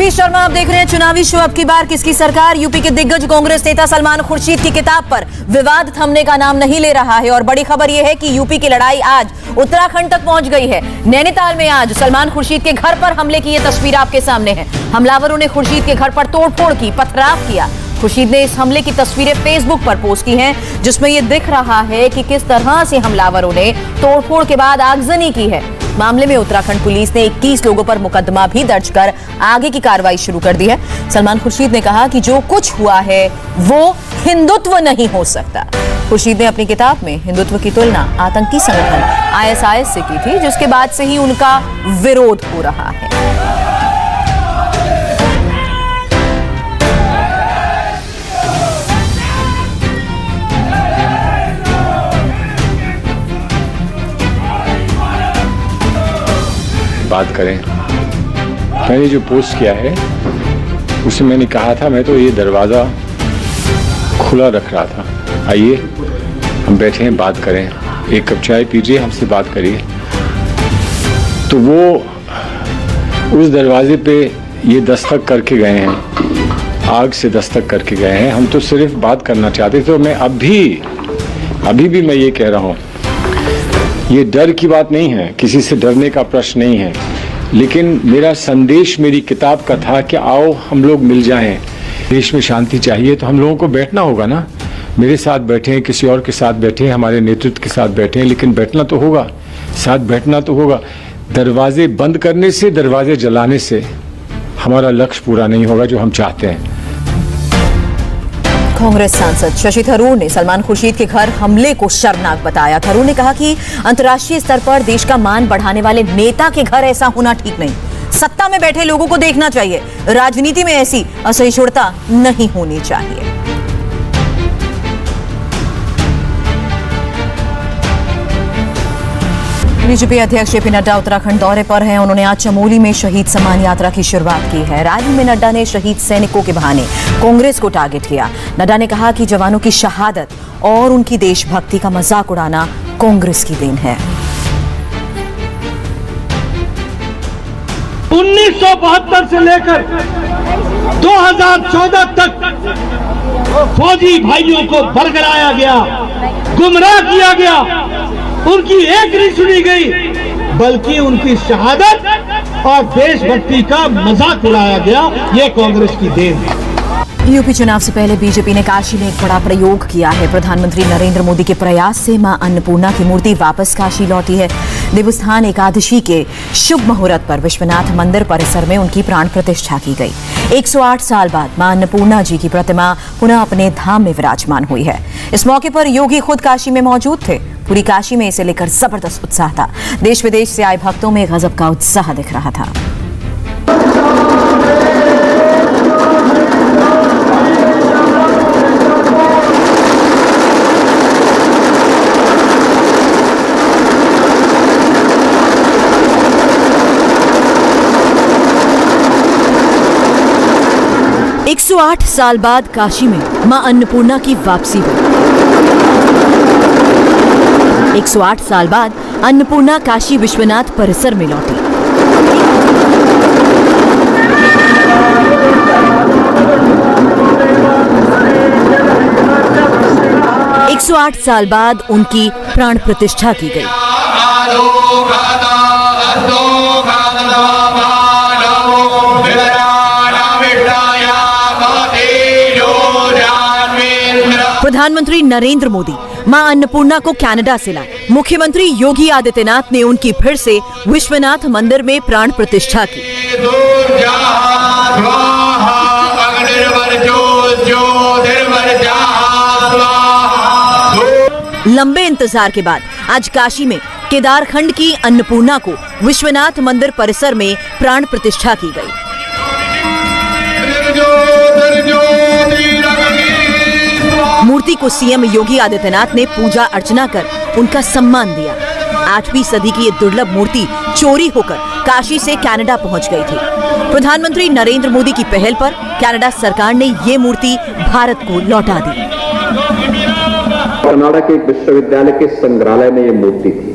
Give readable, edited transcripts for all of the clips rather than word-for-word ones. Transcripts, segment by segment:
UP Sharma आप देख रहे हैं चुनावी शो। अब की बार किसकी सरकार। यूपी के दिग्गज कांग्रेस नेता सलमान खुर्शीद की किताब पर विवाद थमने का नाम नहीं ले रहा है और बड़ी खबर यह है कि यूपी की लड़ाई आज उत्तराखंड तक पहुंच गई है। नैनीताल में आज सलमान खुर्शीद के घर पर हमले की यह तस्वीर आपके सामने है। हमलावरों ने खुर्शीद के घर पर तोड़फोड़ की, पथराव किया। खुर्शीद ने इस हमले की तस्वीरें फेसबुक पर पोस्ट की हैं, जिसमें यह दिख रहा है कि किस तरह से हमलावरों ने तोड़फोड़ के बाद आगजनी की है। मामले में उत्तराखंड पुलिस ने 21 लोगों पर मुकदमा भी दर्ज कर आगे की कार्रवाई शुरू कर दी है। सलमान खुर्शीद ने कहा कि जो कुछ हुआ है वो हिंदुत्व नहीं हो सकता। खुर्शीद ने अपनी किताब में हिंदुत्व की तुलना आतंकी संगठन ISIS से की थी, जिसके बाद से ही उनका विरोध हो रहा है। बात करें, मैंने जो पोस्ट किया है उसमें मैंने कहा था मैं तो ये दरवाज़ा खुला रख रहा था। आइए हम बैठे हैं, बात करें, एक कप चाय पीजिए, हमसे बात करिए। तो वो उस दरवाजे पे ये दस्तक करके गए हैं, आग से दस्तक करके गए हैं। हम तो सिर्फ बात करना चाहते थे। तो मैं अभी भी मैं ये कह रहा हूँ, ये डर की बात नहीं है, किसी से डरने का प्रश्न नहीं है, लेकिन मेरा संदेश मेरी किताब का था कि आओ हम लोग मिल जाएं। देश में शांति चाहिए तो हम लोगों को बैठना होगा ना। मेरे साथ बैठे हैं, किसी और के साथ बैठे हैं, हमारे नेतृत्व के साथ बैठे हैं, लेकिन बैठना तो होगा, साथ बैठना तो होगा। दरवाजे बंद करने से, दरवाजे जलाने से हमारा लक्ष्य पूरा नहीं होगा जो हम चाहते हैं। कांग्रेस सांसद शशि थरूर ने सलमान खुर्शीद के घर हमले को शर्मनाक बताया। थरूर ने कहा कि अंतर्राष्ट्रीय स्तर पर देश का मान बढ़ाने वाले नेता के घर ऐसा होना ठीक नहीं। सत्ता में बैठे लोगों को देखना चाहिए, राजनीति में ऐसी असहिष्णुता नहीं होनी चाहिए। बीजेपी अध्यक्ष JP नड्डा उत्तराखंड दौरे पर हैं। उन्होंने आज चमोली में शहीद सम्मान यात्रा की शुरुआत की है। रैली में नड्डा ने शहीद सैनिकों के बहाने कांग्रेस को टारगेट किया। नड्डा ने कहा कि जवानों की शहादत और उनकी देशभक्ति का मजाक उड़ाना कांग्रेस की देन है। 1972 से लेकर 2014 तक फौजी भाइयों को बरगलाया गया, गुमराह किया गया, उनकी एक नहीं सुनी गई, बल्कि उनकी शहादत और देशभक्ति का मजाक उड़ाया गया। ये कांग्रेस की देन है। यूपी चुनाव से पहले बीजेपी ने काशी में एक बड़ा प्रयोग किया है। प्रधानमंत्री नरेंद्र मोदी के प्रयास से मां अन्नपूर्णा की मूर्ति वापस काशी लौटी है। देवस्थान एकादशी के शुभ मुहूर्त पर विश्वनाथ मंदिर परिसर में उनकी प्राण प्रतिष्ठा की गई। 108 साल बाद मां अन्नपूर्णा जी की प्रतिमा पुनः अपने धाम में विराजमान हुई है। इस मौके पर योगी खुद काशी में मौजूद थे। पूरी काशी में इसे लेकर जबरदस्त उत्साह था। देश विदेश से आए भक्तों में गजब का उत्साह दिख रहा था। एक 108 साल बाद काशी में मां अन्नपूर्णा की वापसी हुई। 108 साल बाद अन्नपूर्णा काशी विश्वनाथ परिसर में लौटी। 108 साल बाद उनकी प्राण प्रतिष्ठा की गई। प्रधानमंत्री नरेंद्र मोदी मां अन्नपूर्णा को कनाडा से लाए। मुख्यमंत्री योगी आदित्यनाथ ने उनकी फिर से विश्वनाथ मंदिर में प्राण प्रतिष्ठा की। लंबे इंतजार के बाद आज काशी में केदारखंड की अन्नपूर्णा को विश्वनाथ मंदिर परिसर में प्राण प्रतिष्ठा की गई। मूर्ति को सीएम योगी आदित्यनाथ ने पूजा अर्चना कर उनका सम्मान दिया। 8वीं सदी की ये दुर्लभ मूर्ति चोरी होकर काशी से कनाडा पहुंच गई थी। प्रधानमंत्री नरेंद्र मोदी की पहल पर कनाडा सरकार ने ये मूर्ति भारत को लौटा दी। कनाडा के एक विश्वविद्यालय के संग्रहालय में ये मूर्ति थी।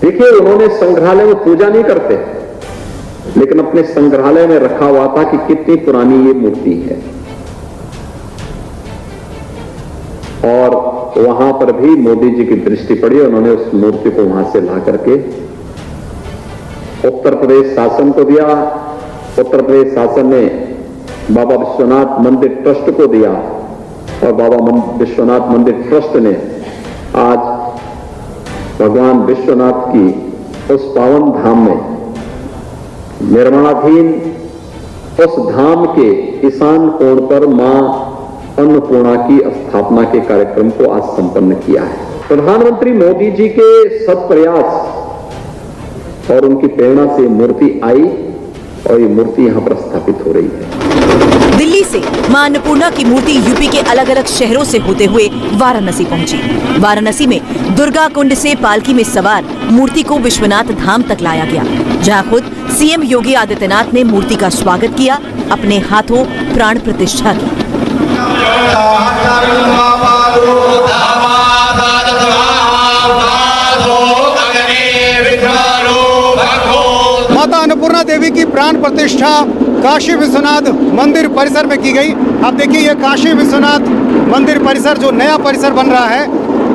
देखिए, उन्होंने संग्रहालय में पूजा नहीं करते, लेकिन अपने संग्रहालय में रखा हुआ था कि कितनी पुरानी ये मूर्ति है। और वहां पर भी मोदी जी की दृष्टि पड़ी, उन्होंने उस मूर्ति को वहां से ला करके उत्तर प्रदेश शासन को दिया। उत्तर प्रदेश शासन ने बाबा विश्वनाथ मंदिर ट्रस्ट को दिया और बाबा विश्वनाथ मंदिर ट्रस्ट ने आज भगवान विश्वनाथ की उस पावन धाम में निर्माणाधीन उस धाम के ईशान कोण पर मां अन्नपूर्णा की स्थापना के कार्यक्रम को आज संपन्न किया है। प्रधानमंत्री मोदी जी के सत प्रयास और उनकी प्रेरणा से मूर्ति आई और ये मूर्ति यहां पर स्थापित हो रही है। दिल्ली से मां अन्नपूर्णा की मूर्ति यूपी के अलग अलग शहरों से होते हुए वाराणसी पहुंची। वाराणसी में दुर्गा कुंड से पालकी में सवार मूर्ति को विश्वनाथ धाम तक लाया गया, जहां खुद सीएम योगी आदित्यनाथ ने मूर्ति का स्वागत किया, अपने हाथों प्राण प्रतिष्ठा की। माता अन्नपूर्णा देवी की प्राण प्रतिष्ठा काशी विश्वनाथ मंदिर परिसर में की गई। आप देखिए ये काशी विश्वनाथ मंदिर परिसर जो नया परिसर बन रहा है,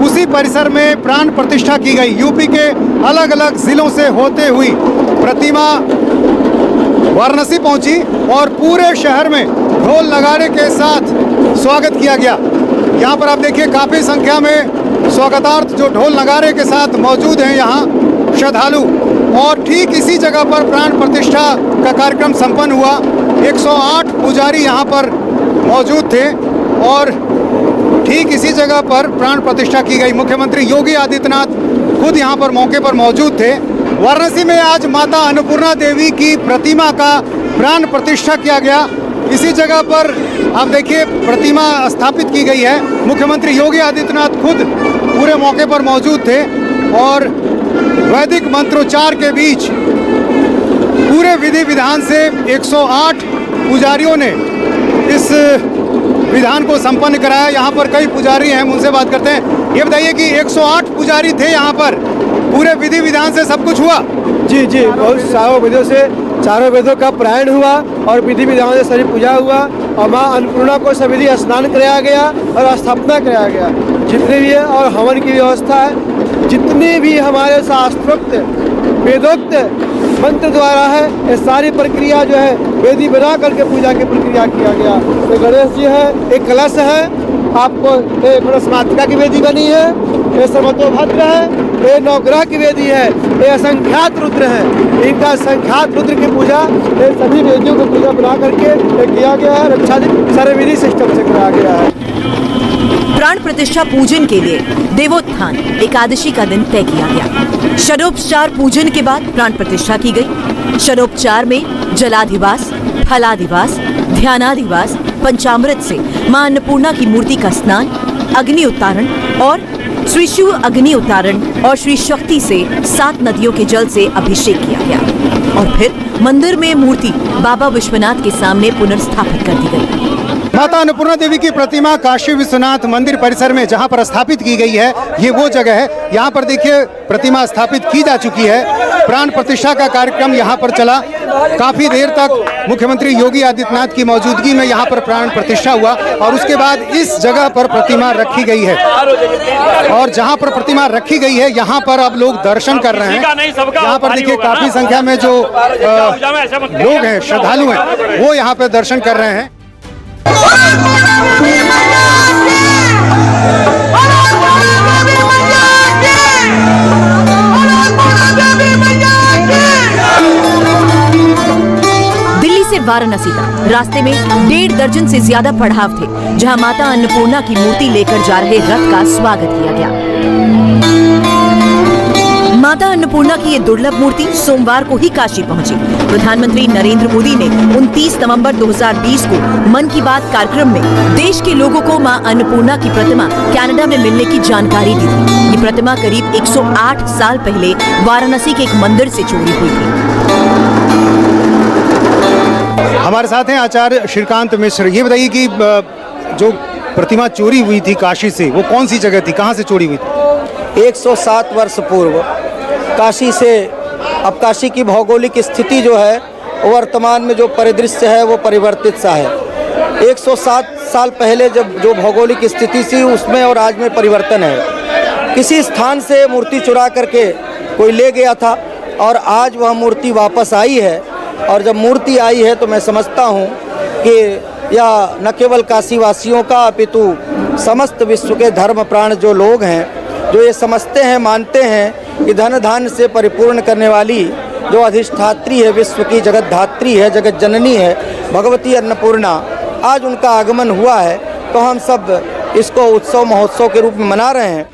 उसी परिसर में प्राण प्रतिष्ठा की गई। यूपी के अलग अलग जिलों से होते हुई प्रतिमा वाराणसी पहुंची और पूरे शहर में ढोल नगाड़े के साथ स्वागत किया गया। यहाँ पर आप देखिए काफी संख्या में स्वागतार्थ जो ढोल नगाड़े के साथ मौजूद हैं यहाँ श्रद्धालु। और ठीक इसी जगह पर प्राण प्रतिष्ठा का कार्यक्रम संपन्न हुआ। 108 पुजारी यहाँ पर मौजूद थे और ठीक इसी जगह पर प्राण प्रतिष्ठा की गई। मुख्यमंत्री योगी आदित्यनाथ खुद यहाँ पर मौके पर मौजूद थे। वाराणसी में आज माता अन्नपूर्णा देवी की प्रतिमा का प्राण प्रतिष्ठा किया गया। इसी जगह पर आप देखिए प्रतिमा स्थापित की गई है। मुख्यमंत्री योगी आदित्यनाथ खुद पूरे मौके पर मौजूद थे और वैदिक मंत्रोच्चार के बीच पूरे विधि विधान से 108 पुजारियों ने इस विधान को संपन्न कराया। यहाँ पर कई पुजारी हैं, उनसे बात करते हैं। ये बताइए कि 108 पुजारी थे यहाँ पर, पूरे विधि विधान से सब कुछ हुआ? जी जी, बहुत चारों वेदों का पारायण हुआ और विधि विधान से सारी पूजा हुआ और माँ अन्नपूर्णा को सविधि स्नान कराया गया और स्थापना कराया गया। जितने भी है और हवन की व्यवस्था है, जितने भी हमारे शास्त्रोक्त वेदोक्त मंत्र द्वारा है, ये सारी प्रक्रिया जो है वेदी बना करके पूजा की प्रक्रिया किया गया। तो गणेश जी है, एक कलश है, आपको गणेशमातृका की वेदी बनी है, ये सर्वतोभद्र है, ये नवग्रह की वेदी है, ये असंख्यात रुद्र है। इनका संख्यात रुद्र की पूजा ये सभी वेदियों की पूजा बना करके किया गया है। रक्षा सर्वविधि सिस्टम से कराया गया है। प्राण प्रतिष्ठा पूजन के लिए देवोत्थान एकादशी का दिन तय किया गया। षडोपचार पूजन के बाद प्राण प्रतिष्ठा की गई। षडोपचार में जलाधिवास, फलाधिवास, ध्यानाधिवास, पंचामृत से मां अन्नपूर्णा की मूर्ति का स्नान, अग्नि उतारण और श्री शिव अग्नि उतारण और श्री शक्ति से 7 नदियों के जल से अभिषेक किया गया और फिर मंदिर में मूर्ति बाबा विश्वनाथ के सामने पुनर्स्थापित कर दी गई। माता अन्नपूर्णा देवी की प्रतिमा काशी विश्वनाथ मंदिर परिसर में जहां पर स्थापित की गई है, ये वो जगह है। यहाँ पर देखिए प्रतिमा स्थापित की जा चुकी है। प्राण प्रतिष्ठा का कार्यक्रम यहाँ पर चला काफी देर तक। मुख्यमंत्री योगी आदित्यनाथ की मौजूदगी में यहाँ पर प्राण प्रतिष्ठा हुआ और उसके बाद इस जगह पर प्रतिमा रखी गई है। और जहाँ पर प्रतिमा रखी गई है, यहाँ पर अब लोग दर्शन कर रहे हैं। यहाँ पर देखिए काफी संख्या में जो लोग हैं, श्रद्धालु हैं, वो यहाँ पर दर्शन कर रहे हैं। दिल्ली से वाराणसी तक रास्ते में 1.5 दर्जन से ज्यादा पड़ाव थे, जहां माता अन्नपूर्णा की मूर्ति लेकर जा रहे रथ का स्वागत किया गया। माता अन्नपूर्णा की ये दुर्लभ मूर्ति सोमवार को ही काशी पहुंची। प्रधानमंत्री नरेंद्र मोदी ने 29 नवंबर 2020 को मन की बात कार्यक्रम में देश के लोगों को मां अन्नपूर्णा की प्रतिमा कनाडा में मिलने की जानकारी दी थी। ये प्रतिमा करीब 108 साल पहले वाराणसी के एक मंदिर से चोरी हुई थी। हमारे साथ हैं आचार्य श्रीकांत मिश्र। ये बताइए कि जो प्रतिमा चोरी हुई थी काशी से, वो कौन सी जगह थी, कहाँ से चोरी हुई थी? 107 वर्ष पूर्व काशी से, अब काशी की भौगोलिक स्थिति जो है वर्तमान में जो परिदृश्य है वो परिवर्तित सा है। 107 साल पहले जब जो भौगोलिक स्थिति थी उसमें और आज में परिवर्तन है। किसी स्थान से मूर्ति चुरा करके कोई ले गया था और आज वह मूर्ति वापस आई है। और जब मूर्ति आई है तो मैं समझता हूँ कि यह न केवल काशी वासियों का अपितु समस्त विश्व के धर्म प्राण जो लोग हैं, जो ये समझते हैं, मानते हैं कि धन धान्य से परिपूर्ण करने वाली जो अधिष्ठात्री है, विश्व की जगत धात्री है, जगत जननी है, भगवती अन्नपूर्णा, आज उनका आगमन हुआ है। तो हम सब इसको उत्सव महोत्सव के रूप में मना रहे हैं।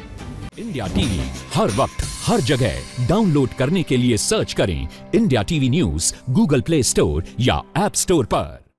इंडिया टीवी हर वक्त हर जगह डाउनलोड करने के लिए सर्च करें India TV news Google play store या ऐप स्टोर पर।